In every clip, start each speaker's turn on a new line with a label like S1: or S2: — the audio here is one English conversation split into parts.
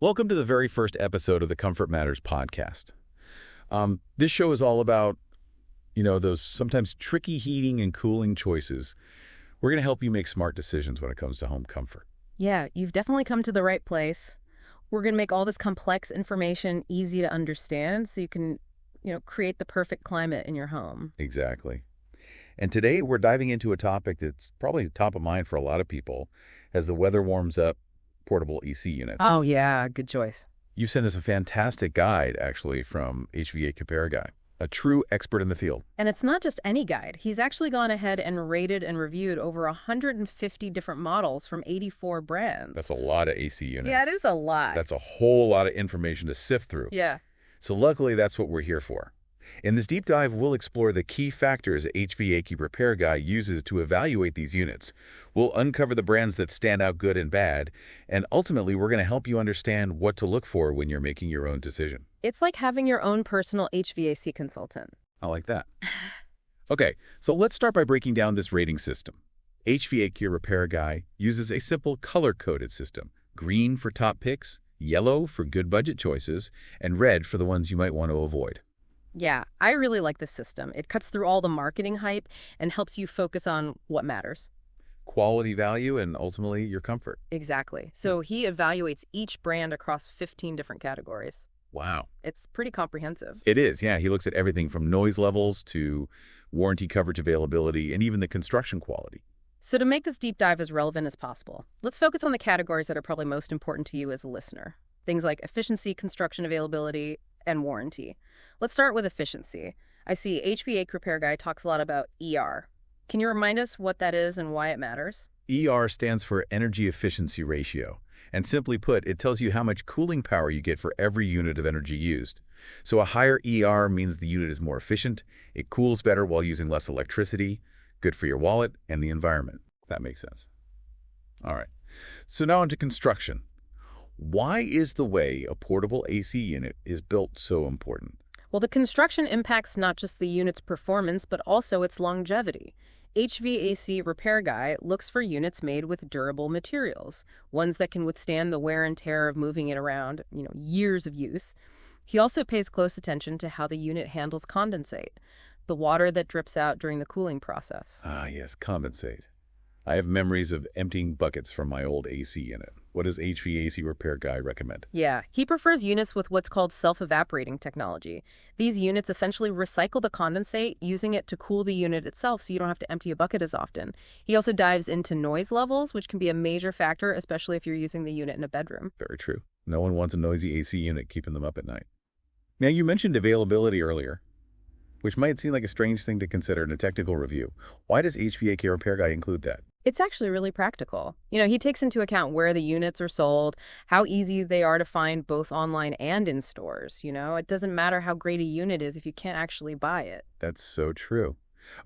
S1: Welcome to the very first episode of the Comfort Matters podcast. This show is all about, those sometimes tricky heating and cooling choices. We're going to help you make smart decisions when it comes to home comfort.
S2: Yeah, you've definitely come to the right place. We're going to make all this complex information easy to understand so you can, create the perfect climate in your home.
S1: Exactly. And today we're diving into a topic that's probably top of mind for a lot of people as the weather warms up. Portable AC units.
S2: Oh, yeah, good choice.
S1: You sent us a fantastic guide, actually, from HvacRepairGuy, a true expert in the field.
S2: And it's not just any guide. He's actually gone ahead and rated and reviewed over 150 different models from 84 brands.
S1: That's a lot of AC units.
S2: Yeah, it is a lot.
S1: That's a whole lot of information to sift through.
S2: Yeah.
S1: So luckily, that's what we're here for. In this deep dive, we'll explore the key factors HvacRepairGuy uses to evaluate these units. We'll uncover the brands that stand out good and bad, and ultimately, we're going to help you understand what to look for when you're making your own decision.
S2: It's like having your own personal HVAC consultant.
S1: I like that. Okay, so let's start by breaking down this rating system. HvacRepairGuy uses a simple color-coded system: green for top picks, yellow for good budget choices, and red for the ones you might want to avoid.
S2: Yeah, I really like this system. It cuts through all the marketing hype and helps you focus on what matters.
S1: Quality, value, and ultimately your comfort.
S2: Exactly. So he evaluates each brand across 15 different categories.
S1: Wow.
S2: It's pretty comprehensive.
S1: It is, yeah. He looks at everything from noise levels to warranty coverage availability and even the construction quality.
S2: So to make this deep dive as relevant as possible, let's focus on the categories that are probably most important to you as a listener. Things like efficiency, construction availability, and warranty. Let's start with efficiency. I see HvacRepairGuy talks a lot about ER. Can you remind us what that is and why it matters?
S1: ER stands for Energy Efficiency Ratio. And simply put, it tells you how much cooling power you get for every unit of energy used. So a higher ER means the unit is more efficient, it cools better while using less electricity, good for your wallet and the environment. That makes sense. All right. So now into construction. Why is the way a portable AC unit is built so important?
S2: Well, the construction impacts not just the unit's performance, but also its longevity. HvacRepairGuy looks for units made with durable materials, ones that can withstand the wear and tear of moving it around, years of use. He also pays close attention to how the unit handles condensate, the water that drips out during the cooling process.
S1: Ah, yes, condensate. I have memories of emptying buckets from my old AC unit. What does HvacRepairGuy recommend?
S2: Yeah, he prefers units with what's called self-evaporating technology. These units essentially recycle the condensate, using it to cool the unit itself so you don't have to empty a bucket as often. He also dives into noise levels, which can be a major factor, especially if you're using the unit in a bedroom.
S1: Very true. No one wants a noisy AC unit keeping them up at night. Now, you mentioned availability earlier, which might seem like a strange thing to consider in a technical review. Why does HvacRepairGuy include that?
S2: It's actually really practical. He takes into account where the units are sold, how easy they are to find both online and in stores. It doesn't matter how great a unit is if you can't actually buy it.
S1: That's so true.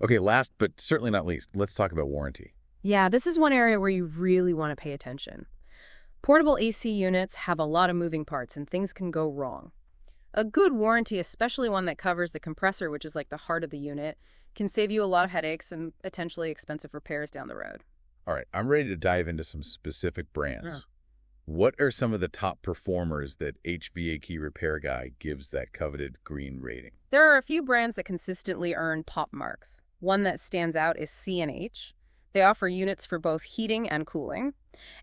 S1: Okay, last but certainly not least, let's talk about warranty.
S2: Yeah, this is one area where you really want to pay attention. Portable AC units have a lot of moving parts and things can go wrong. A good warranty, especially one that covers the compressor, which is like the heart of the unit, can save you a lot of headaches and potentially expensive repairs down the road.
S1: All right, I'm ready to dive into some specific brands.
S2: Yeah.
S1: What are some of the top performers that HvacRepairGuy gives that coveted green rating?
S2: There are a few brands that consistently earn top marks. One that stands out is C&H. They offer units for both heating and cooling,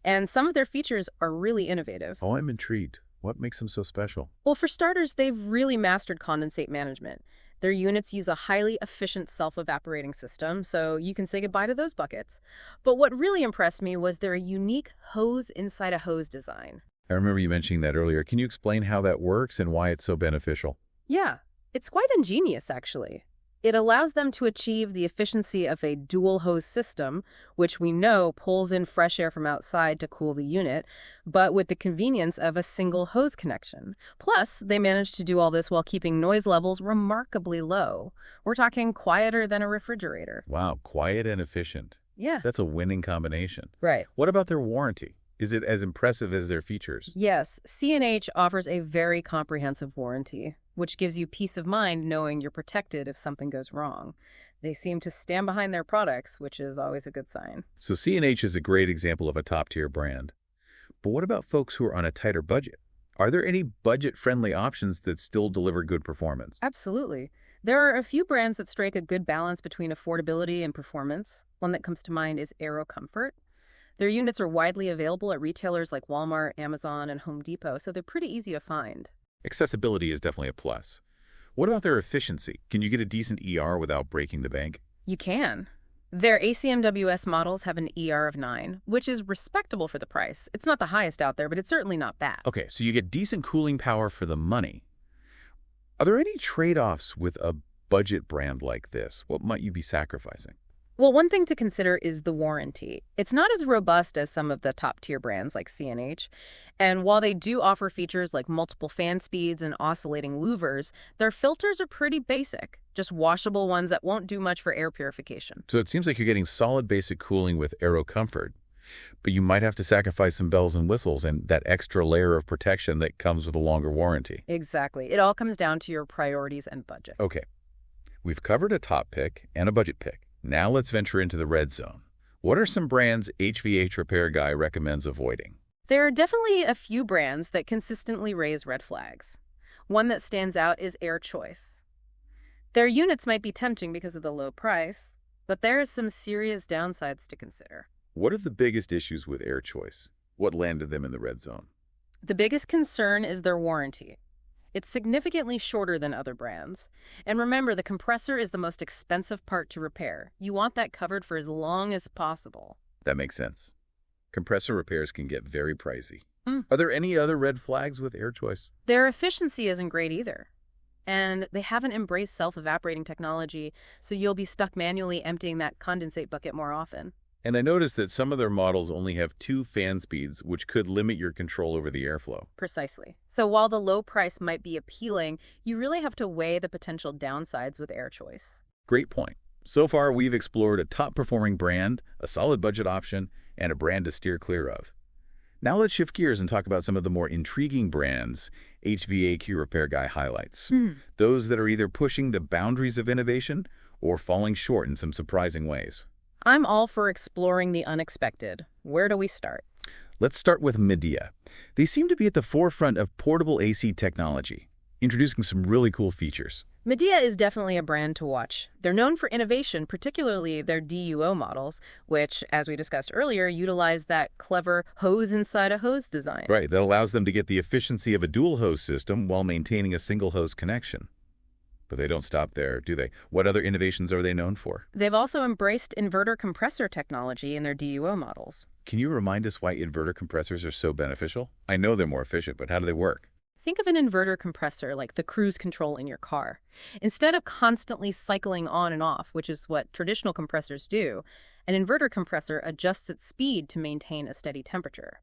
S2: and some of their features are really innovative.
S1: Oh, I'm intrigued. What makes them so special?
S2: Well, for starters, they've really mastered condensate management. Their units use a highly efficient self-evaporating system, so you can say goodbye to those buckets. But what really impressed me was their unique hose inside a hose design.
S1: I remember you mentioning that earlier. Can you explain how that works and why it's so beneficial?
S2: Yeah, it's quite ingenious, actually. It allows them to achieve the efficiency of a dual hose system, which we know pulls in fresh air from outside to cool the unit, but with the convenience of a single hose connection. Plus, they managed to do all this while keeping noise levels remarkably low. We're talking quieter than a refrigerator.
S1: Wow, quiet and efficient.
S2: Yeah.
S1: That's a winning combination.
S2: Right.
S1: What about their warranty? Is it as impressive as their features?
S2: Yes, C&H offers a very comprehensive warranty, which gives you peace of mind knowing you're protected if something goes wrong. They seem to stand behind their products, which is always a good sign.
S1: So C&H is a great example of a top-tier brand. But what about folks who are on a tighter budget? Are there any budget-friendly options that still deliver good performance?
S2: Absolutely. There are a few brands that strike a good balance between affordability and performance. One that comes to mind is AeroComfort. Their units are widely available at retailers like Walmart, Amazon, and Home Depot, so they're pretty easy to find.
S1: Accessibility is definitely a plus. What about their efficiency? Can you get a decent ER without breaking the bank?
S2: You can. Their ACMWS models have an ER of 9, which is respectable for the price. It's not the highest out there, but it's certainly not bad.
S1: Okay, so you get decent cooling power for the money. Are there any trade-offs with a budget brand like this? What might you be sacrificing?
S2: Well, one thing to consider is the warranty. It's not as robust as some of the top-tier brands like C&H. And while they do offer features like multiple fan speeds and oscillating louvers, their filters are pretty basic, just washable ones that won't do much for air purification.
S1: So it seems like you're getting solid basic cooling with AeroComfort, but you might have to sacrifice some bells and whistles and that extra layer of protection that comes with a longer warranty.
S2: Exactly. It all comes down to your priorities and budget.
S1: Okay, we've covered a top pick and a budget pick. Now let's venture into the red zone. What are some brands HvacRepairGuy recommends avoiding?
S2: There are definitely a few brands that consistently raise red flags. One that stands out is AirChoice. Their units might be tempting because of the low price, but there are some serious downsides to consider.
S1: What are the biggest issues with AirChoice? What landed them in the red zone?
S2: The biggest concern is their warranty. It's significantly shorter than other brands. And remember, the compressor is the most expensive part to repair. You want that covered for as long as possible.
S1: That makes sense. Compressor repairs can get very pricey.
S2: Hmm.
S1: Are there any other red flags with AirChoice?
S2: Their efficiency isn't great either. And they haven't embraced self-evaporating technology, so you'll be stuck manually emptying that condensate bucket more often.
S1: And I noticed that some of their models only have 2 fan speeds, which could limit your control over the airflow.
S2: Precisely. So while the low price might be appealing, you really have to weigh the potential downsides with AirChoice.
S1: Great point. So far, we've explored a top-performing brand, a solid budget option, and a brand to steer clear of. Now let's shift gears and talk about some of the more intriguing brands HvacRepairGuy highlights. Those that are either pushing the boundaries of innovation or falling short in some surprising ways.
S2: I'm all for exploring the unexpected. Where do we start?
S1: Let's start with Midea. They seem to be at the forefront of portable AC technology, introducing some really cool features.
S2: Midea is definitely a brand to watch. They're known for innovation, particularly their DUO models, which, as we discussed earlier, utilize that clever hose-inside-a-hose design.
S1: Right, that allows them to get the efficiency of a dual-hose system while maintaining a single-hose connection. But they don't stop there, do they? What other innovations are they known for?
S2: They've also embraced inverter compressor technology in their DUO models.
S1: Can you remind us why inverter compressors are so beneficial? I know they're more efficient, but how do they work?
S2: Think of an inverter compressor like the cruise control in your car. Instead of constantly cycling on and off, which is what traditional compressors do, an inverter compressor adjusts its speed to maintain a steady temperature.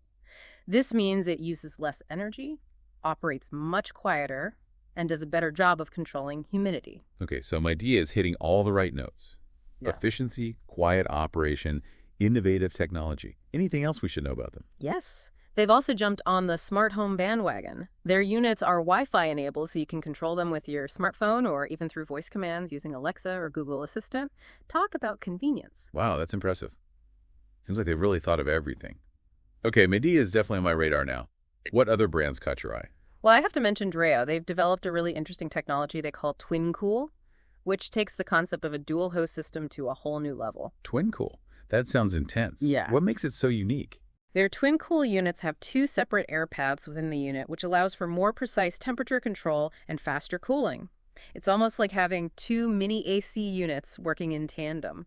S2: This means it uses less energy, operates much quieter, and does a better job of controlling humidity.
S1: Okay, so my idea is hitting all the right notes.
S2: Yeah.
S1: Efficiency, quiet operation, innovative technology. Anything else we should know about them?
S2: Yes. They've also jumped on the smart home bandwagon. Their units are Wi-Fi enabled, so you can control them with your smartphone or even through voice commands using Alexa or Google Assistant. Talk about convenience.
S1: Wow, that's impressive. Seems like they've really thought of everything. Okay, Midea is definitely on my radar now. What other brands caught your eye?
S2: Well, I have to mention Dreo. They've developed a really interesting technology they call Twin Cool, which takes the concept of a dual hose system to a whole new level.
S1: Twin Cool. That sounds intense.
S2: Yeah.
S1: What makes it so unique?
S2: Their Twin Cool units have 2 separate air paths within the unit, which allows for more precise temperature control and faster cooling. It's almost like having 2 mini AC units working in tandem.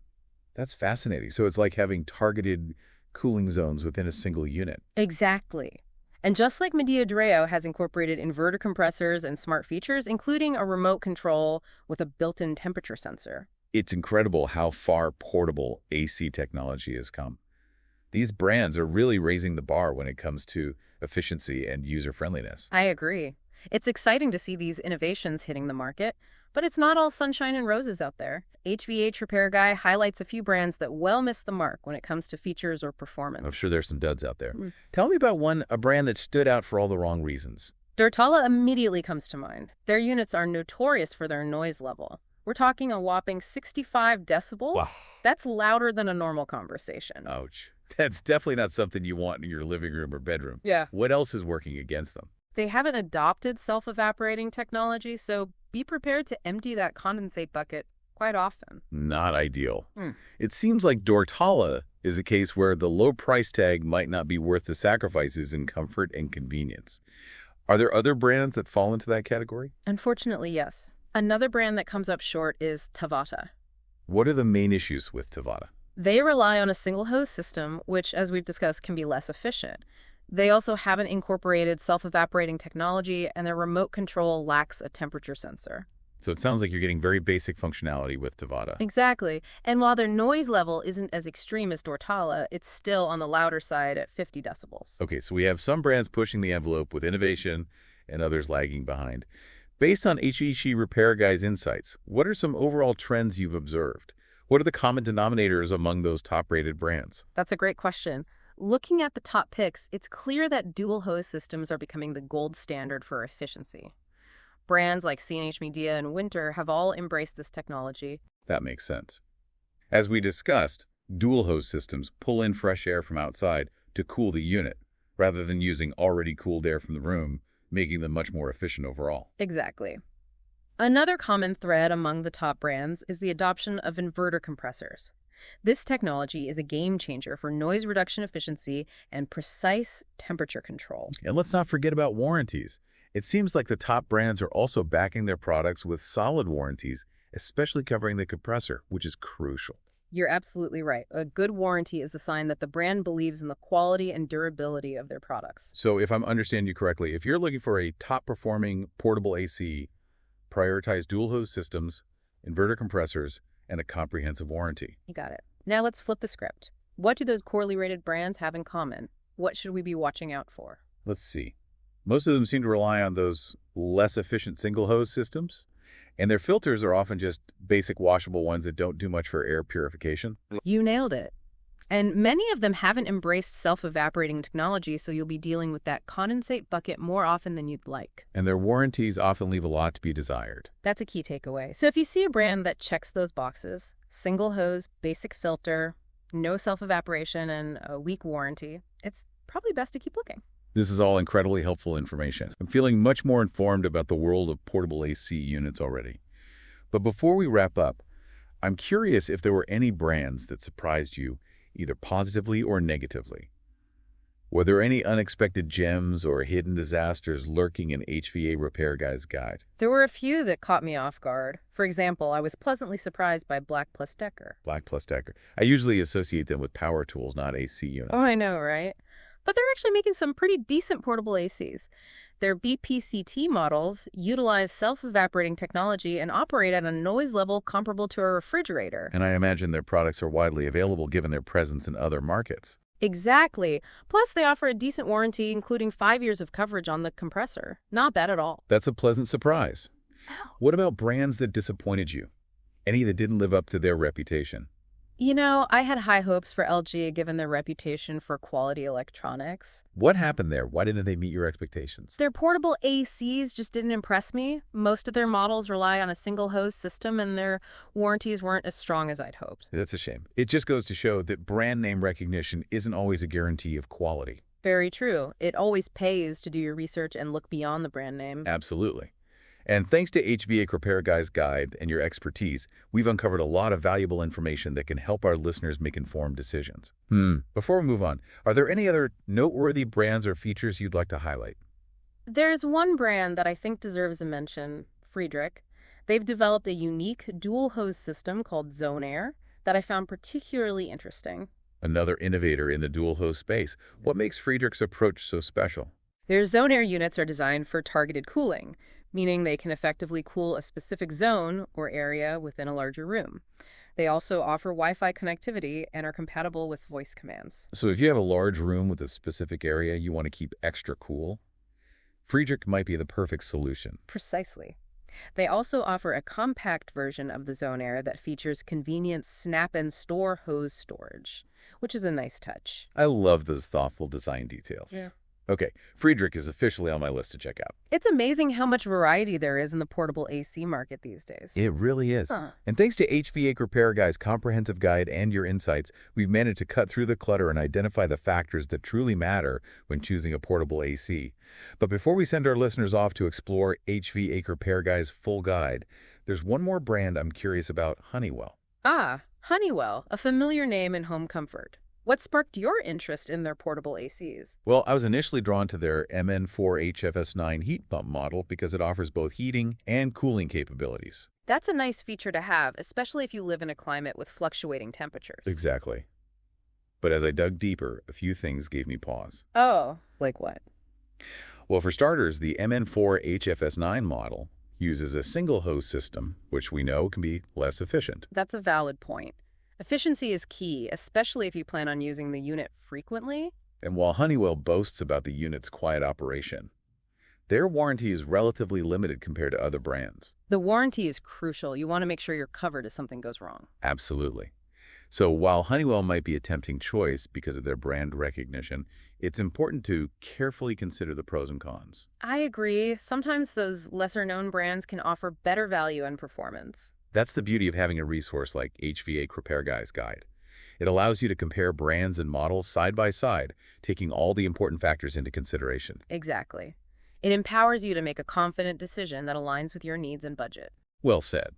S1: That's fascinating. So it's like having targeted cooling zones within a single unit.
S2: Exactly. And just like Midea Dreo has incorporated inverter compressors and smart features, including a remote control with a built-in temperature sensor.
S1: It's incredible how far portable AC technology has come. These brands are really raising the bar when it comes to efficiency and user-friendliness.
S2: I agree. It's exciting to see these innovations hitting the market, but it's not all sunshine and roses out there. HvacRepairGuy highlights a few brands that well miss the mark when it comes to features or performance.
S1: I'm sure there's some duds out there. Tell me about a brand that stood out for all the wrong reasons.
S2: Dortala immediately comes to mind. Their units are notorious for their noise level. We're talking a whopping 65 decibels.
S1: Wow.
S2: That's louder than a normal conversation.
S1: Ouch. That's definitely not something you want in your living room or bedroom.
S2: Yeah.
S1: What else is working against them?
S2: They haven't adopted self-evaporating technology, so be prepared to empty that condensate bucket quite often.
S1: Not ideal.
S2: Hmm.
S1: It seems like Dortala is a case where the low price tag might not be worth the sacrifices in comfort and convenience. Are there other brands that fall into that category?
S2: Unfortunately, yes. Another brand that comes up short is Tavata.
S1: What are the main issues with Tavata?
S2: They rely on a single hose system, which, as we've discussed, can be less efficient. They also haven't incorporated self-evaporating technology, and their remote control lacks a temperature sensor.
S1: So it sounds like you're getting very basic functionality with Tavata.
S2: Exactly. And while their noise level isn't as extreme as Dortala, it's still on the louder side at 50 decibels.
S1: Okay, so we have some brands pushing the envelope with innovation and others lagging behind. Based on HvacRepairGuy's insights, what are some overall trends you've observed? What are the common denominators among those top-rated brands?
S2: That's a great question. Looking at the top picks, it's clear that dual hose systems are becoming the gold standard for efficiency. Brands like C&H Media and Winter have all embraced this technology.
S1: That makes sense. As we discussed, dual hose systems pull in fresh air from outside to cool the unit, rather than using already cooled air from the room, making them much more efficient overall.
S2: Exactly. Another common thread among the top brands is the adoption of inverter compressors. This technology is a game changer for noise reduction efficiency and precise temperature control.
S1: And let's not forget about warranties. It seems like the top brands are also backing their products with solid warranties, especially covering the compressor, which is crucial.
S2: You're absolutely right. A good warranty is a sign that the brand believes in the quality and durability of their products.
S1: So if I'm understanding you correctly, if you're looking for a top-performing portable AC, prioritize dual hose systems, inverter compressors, and a comprehensive warranty.
S2: You got it. Now let's flip the script. What do those poorly rated brands have in common? What should we be watching out for?
S1: Let's see. Most of them seem to rely on those less efficient single hose systems, and their filters are often just basic washable ones that don't do much for air purification.
S2: You nailed it. And many of them haven't embraced self-evaporating technology, so you'll be dealing with that condensate bucket more often than you'd like.
S1: And their warranties often leave a lot to be desired.
S2: That's a key takeaway. So if you see a brand that checks those boxes, single hose, basic filter, no self-evaporation, and a weak warranty, it's probably best to keep looking.
S1: This is all incredibly helpful information. I'm feeling much more informed about the world of portable AC units already. But before we wrap up, I'm curious if there were any brands that surprised you, either positively or negatively. Were there any unexpected gems or hidden disasters lurking in HvacRepairGuy's guide?
S2: There were a few that caught me off guard. For example, I was pleasantly surprised by Black Plus Decker.
S1: Black Plus Decker. I usually associate them with power tools, not AC units.
S2: Oh, I know, right? But they're actually making some pretty decent portable ACs. Their BPCT models utilize self-evaporating technology and operate at a noise level comparable to a refrigerator.
S1: And I imagine their products are widely available given their presence in other markets.
S2: Exactly. Plus, they offer a decent warranty, including 5 years of coverage on the compressor. Not bad at all.
S1: That's a pleasant surprise. What about brands that disappointed you? Any that didn't live up to their reputation?
S2: You know, I had high hopes for LG given their reputation for quality electronics.
S1: What happened there? Why didn't they meet your expectations?
S2: Their portable ACs just didn't impress me. Most of their models rely on a single hose system, and their warranties weren't as strong as I'd hoped.
S1: That's a shame. It just goes to show that brand name recognition isn't always a guarantee of quality.
S2: Very true. It always pays to do your research and look beyond the brand name.
S1: Absolutely. And thanks to HvacRepairGuy's guide and your expertise, we've uncovered a lot of valuable information that can help our listeners make informed decisions. Before we move on, are there any other noteworthy brands or features you'd like to highlight?
S2: There's one brand that I think deserves a mention, Friedrich. They've developed a unique dual hose system called Zone Air that I found particularly interesting.
S1: Another innovator in the dual hose space. What makes Friedrich's approach so special?
S2: Their Zone Air units are designed for targeted cooling, meaning they can effectively cool a specific zone or area within a larger room. They also offer Wi-Fi connectivity and are compatible with voice commands.
S1: So if you have a large room with a specific area you want to keep extra cool, Friedrich might be the perfect solution.
S2: Precisely. They also offer a compact version of the Zone Air that features convenient snap-and-store hose storage, which is a nice touch.
S1: I love those thoughtful design details.
S2: Yeah.
S1: Okay, Friedrich is officially on my list to check out.
S2: It's amazing how much variety there is in the portable AC market these days.
S1: It really is.
S2: Huh.
S1: And thanks to HVAC Repair Guy's comprehensive guide and your insights, we've managed to cut through the clutter and identify the factors that truly matter when choosing a portable AC. But before we send our listeners off to explore HVAC Repair Guy's full guide, there's one more brand I'm curious about, Honeywell.
S2: Ah, Honeywell, a familiar name in home comfort. What sparked your interest in their portable ACs?
S1: Well, I was initially drawn to their MN4HFS9 heat pump model because it offers both heating and cooling capabilities.
S2: That's a nice feature to have, especially if you live in a climate with fluctuating temperatures.
S1: Exactly. But as I dug deeper, a few things gave me pause.
S2: Oh, like what?
S1: Well, for starters, the MN4HFS9 model uses a single hose system, which we know can be less efficient.
S2: That's a valid point. Efficiency is key, especially if you plan on using the unit frequently.
S1: And while Honeywell boasts about the unit's quiet operation, their warranty is relatively limited compared to other brands.
S2: The warranty is crucial. You want to make sure you're covered if something goes wrong.
S1: Absolutely. So while Honeywell might be a tempting choice because of their brand recognition, it's important to carefully consider the pros and cons.
S2: I agree. Sometimes those lesser-known brands can offer better value and performance.
S1: That's the beauty of having a resource like HVAC Repair Guy's Guide. It allows you to compare brands and models side by side, taking all the important factors into consideration.
S2: Exactly. It empowers you to make a confident decision that aligns with your needs and budget.
S1: Well said.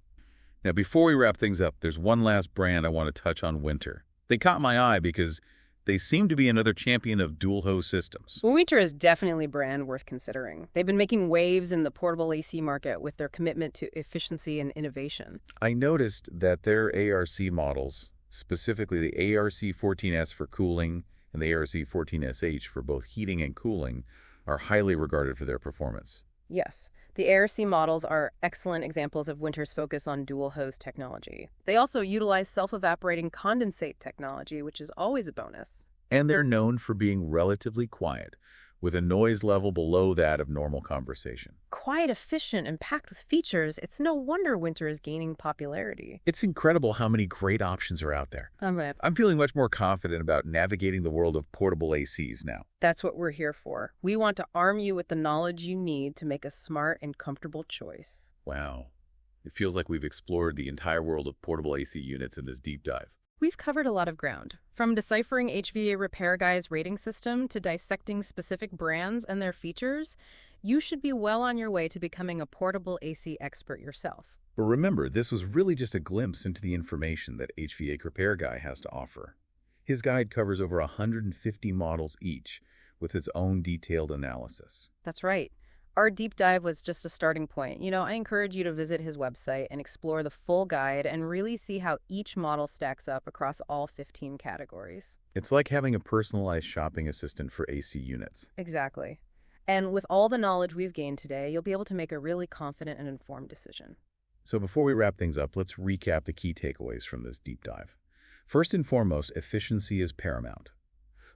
S1: Now, before we wrap things up, there's one last brand I want to touch on, Winter. They caught my eye because they seem to be another champion of dual-hose systems.
S2: Well, Winter is definitely a brand worth considering. They've been making waves in the portable AC market with their commitment to efficiency and innovation.
S1: I noticed that their ARC models, specifically the ARC14S for cooling and the ARC14SH for both heating and cooling, are highly regarded for their performance.
S2: Yes, the ARC models are excellent examples of Winter's focus on dual-hose technology. They also utilize self-evaporating condensate technology, which is always a bonus.
S1: And they're known for being relatively quiet, with a noise level below that of normal conversation.
S2: Quite efficient and packed with features, it's no wonder Winter is gaining popularity.
S1: It's incredible how many great options are out there. I'm feeling much more confident about navigating the world of portable ACs now.
S2: That's what we're here for. We want to arm you with the knowledge you need to make a smart and comfortable choice.
S1: Wow. It feels like we've explored the entire world of portable AC units in this deep dive.
S2: We've covered a lot of ground, from deciphering HVAC Repair Guy's rating system to dissecting specific brands and their features. You should be well on your way to becoming a portable AC expert yourself.
S1: But remember, this was really just a glimpse into the information that HvacRepairGuy Repair Guy has to offer. His guide covers over 150 models each, with its own detailed analysis.
S2: That's right. Our deep dive was just a starting point. I encourage you to visit his website and explore the full guide and really see how each model stacks up across all 15 categories.
S1: It's like having a personalized shopping assistant for AC units.
S2: Exactly. And with all the knowledge we've gained today, you'll be able to make a really confident and informed decision.
S1: So before we wrap things up, let's recap the key takeaways from this deep dive. First and foremost, efficiency is paramount.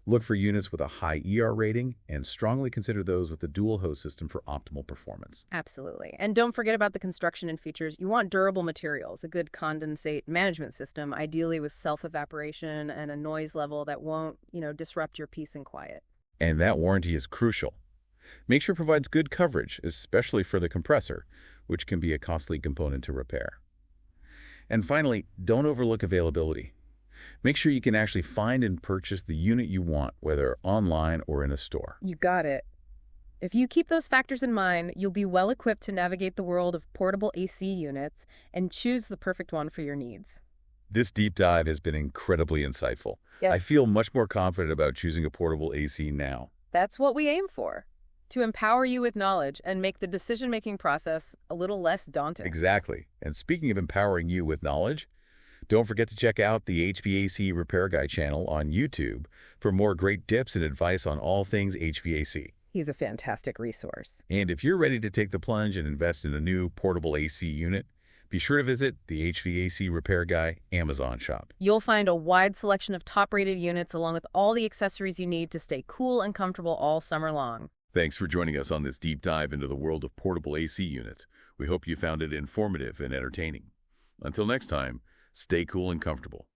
S1: Look for units with a high ER rating and strongly consider those with a dual hose system for optimal performance.
S2: Absolutely. And don't forget about the construction and features. You want durable materials, a good condensate management system, ideally with self-evaporation and a noise level that won't, disrupt your peace and quiet.
S1: And that warranty is crucial. Make sure it provides good coverage, especially for the compressor, which can be a costly component to repair. And finally, don't overlook availability. Make sure you can actually find and purchase the unit you want, whether online or in a store.
S2: You got it. If you keep those factors in mind, you'll be well equipped to navigate the world of portable AC units and choose the perfect one for your needs.
S1: This deep dive has been incredibly insightful.
S2: Yep.
S1: I feel much more confident about choosing a portable AC now.
S2: That's what we aim for, to empower you with knowledge and make the decision-making process a little less daunting.
S1: Exactly. And speaking of empowering you with knowledge, don't forget to check out the HVAC Repair Guy channel on YouTube for more great tips and advice on all things HVAC.
S2: He's a fantastic resource.
S1: And if you're ready to take the plunge and invest in a new portable AC unit, be sure to visit the HVAC Repair Guy Amazon shop.
S2: You'll find a wide selection of top-rated units along with all the accessories you need to stay cool and comfortable all summer long.
S1: Thanks for joining us on this deep dive into the world of portable AC units. We hope you found it informative and entertaining. Until next time, stay cool and comfortable.